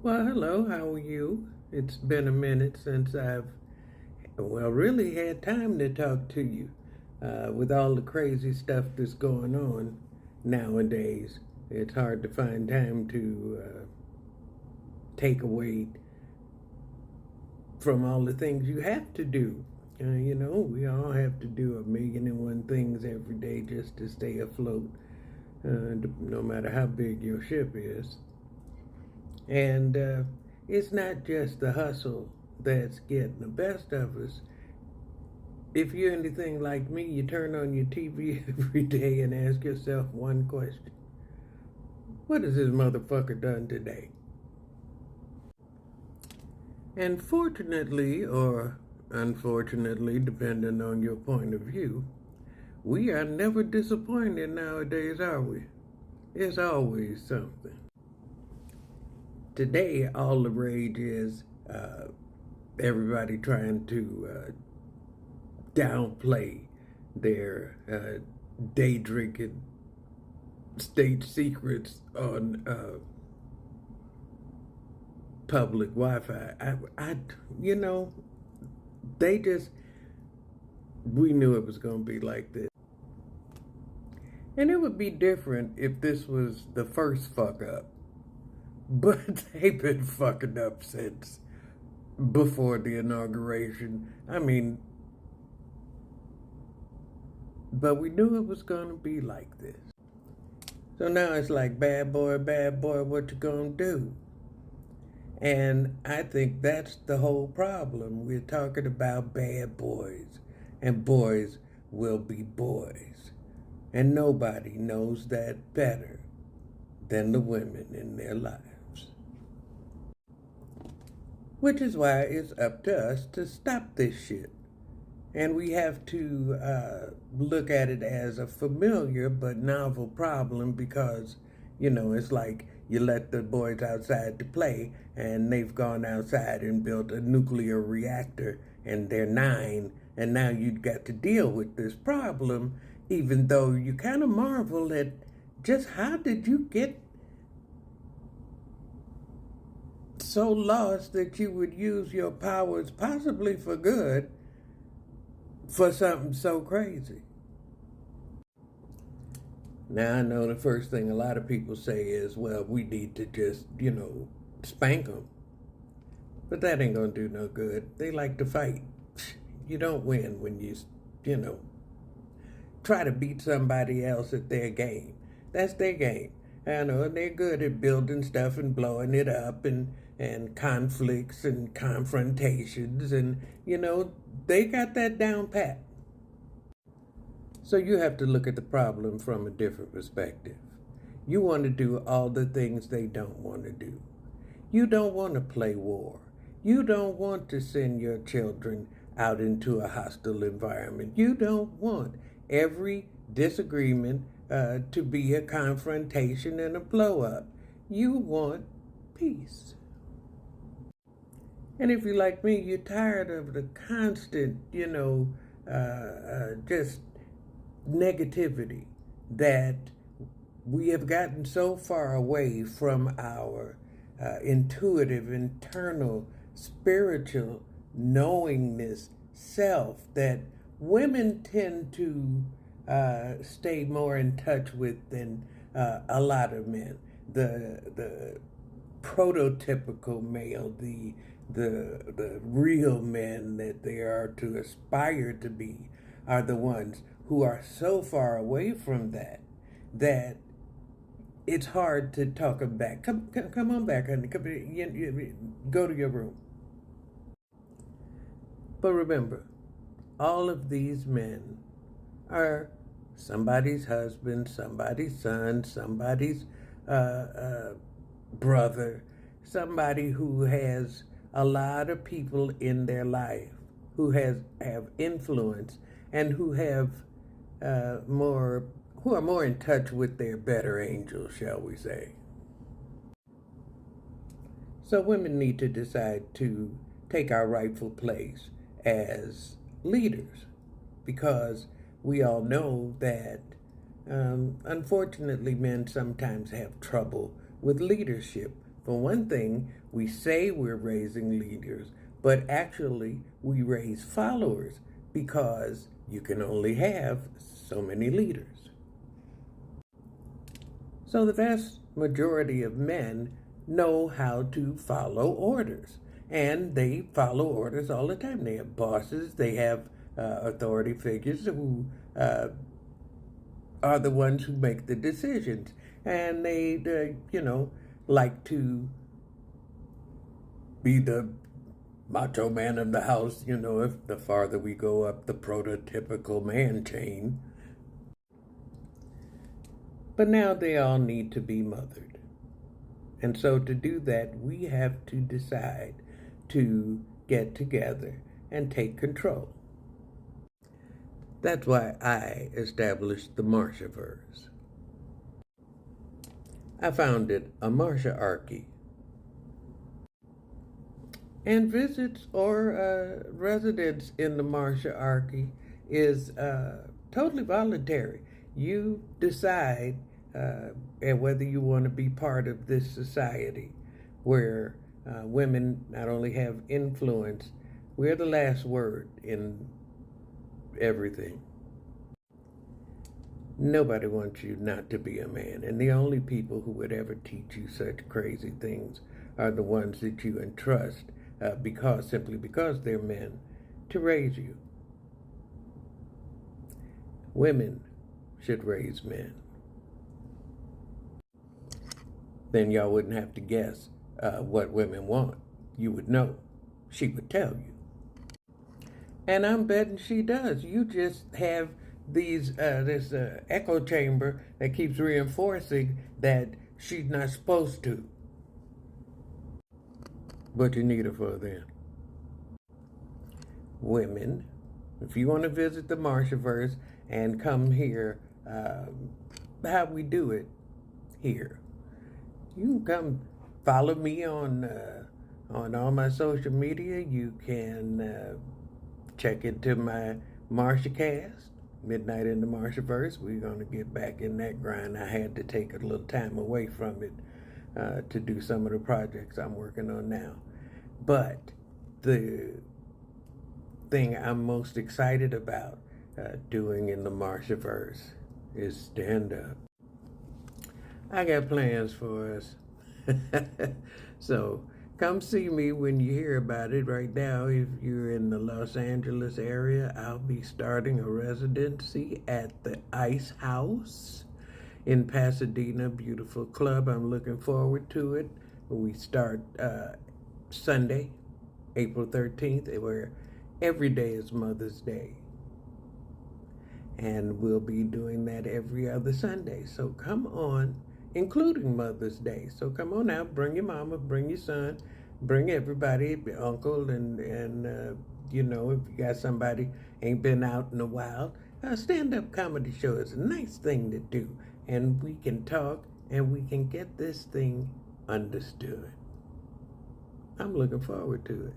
Well, hello, how are you? It's been a minute since I've really had time to talk to you. With all the crazy stuff that's going on nowadays, it's hard to find time to take away from all the things you have to do. We all have to do a million and one things every day just to stay afloat, no matter how big your ship is. And it's not just the hustle that's getting the best of us. If you're anything like me, you turn on your TV every day and ask yourself one question: what has this motherfucker done today? And fortunately, or unfortunately, depending on your point of view, we are never disappointed nowadays, are we? It's always something. Today, all the rage is everybody trying to downplay their day drinking state secrets on public Wi-Fi. You know, they just, we knew it was going to be like this. And it would be different if this was the first fuck up. But they've been fucking up since before the inauguration. But we knew it was going to be like this. So now it's like, bad boy, what you gonna do? And I think that's the whole problem. We're talking about bad boys, and boys will be boys. And nobody knows that better than the women in their lives. Which is why it's up to us to stop this shit. And we have to look at it as a familiar but novel problem because, it's like you let the boys outside to play and they've gone outside and built a nuclear reactor and they're 9, and now you've got to deal with this problem, even though you kind of marvel at just how did you get so lost that you would use your powers possibly for good for something so crazy. Now, I know the first thing a lot of people say is, well, we need to just, spank them. But that ain't going to do no good. They like to fight. You don't win when you try to beat somebody else at their game. That's their game. I know, and they're good at building stuff and blowing it up and conflicts and confrontations, and, they got that down pat. So you have to look at the problem from a different perspective. You want to do all the things they don't want to do. You don't want to play war. You don't want to send your children out into a hostile environment. You don't want every disagreement to be a confrontation and a blow up. You want peace. And if you're like me, you're tired of the constant, just negativity that we have gotten so far away from our intuitive, internal, spiritual knowingness self that women tend to stay more in touch with than a lot of men. The prototypical male, the real men that they are to aspire to be, are the ones who are so far away from that it's hard to talk them back. Come on back, honey. Go to your room. But remember, all of these men are somebody's husband, somebody's son, somebody's brother, somebody who has a lot of people in their life who have influence and who are more in touch with their better angels, shall we say. So women need to decide to take our rightful place as leaders, because we all know that unfortunately men sometimes have trouble with leadership For one thing, we say we're raising leaders, but actually we raise followers because you can only have so many leaders. So the vast majority of men know how to follow orders, and they follow orders all the time. They have bosses, they have authority figures who are the ones who make the decisions, and they like to be the macho man of the house, if the farther we go up the prototypical man chain. But now they all need to be mothered. And so to do that, we have to decide to get together and take control. That's why I established the Marshaverse. I founded a Marsharchy. And visits or residence in the Marsharchy is totally voluntary. You decide whether you want to be part of this society where women not only have influence, we're the last word in everything. Nobody wants you not to be a man, and the only people who would ever teach you such crazy things are the ones that you entrust simply because they're men to raise you. Women should raise men. Then y'all wouldn't have to guess what women want. You would know. She would tell you. And I'm betting she does. You just have this echo chamber that keeps reinforcing that she's not supposed to. What you need her for then? Women, if you want to visit the Marshaverse and come here, how we do it here, you can come follow me on all my social media. You can check into my MarshaCast, Midnight in the Marshaverse. We're going to get back in that grind. I had to take a little time away from it to do some of the projects I'm working on now. But the thing I'm most excited about doing in the Marshaverse is stand up. I got plans for us. So come see me when you hear about it. Right now, if you're in the Los Angeles area, I'll be starting a residency at the Ice House in Pasadena. Beautiful club. I'm looking forward to it. We start Sunday, April 13th, where every day is Mother's Day. And we'll be doing that every other Sunday. So come on, including Mother's Day. So come on out, bring your mama, bring your son, bring everybody, your uncle, and if you got somebody ain't been out in a while, a stand-up comedy show is a nice thing to do. And we can talk and we can get this thing understood. I'm looking forward to it.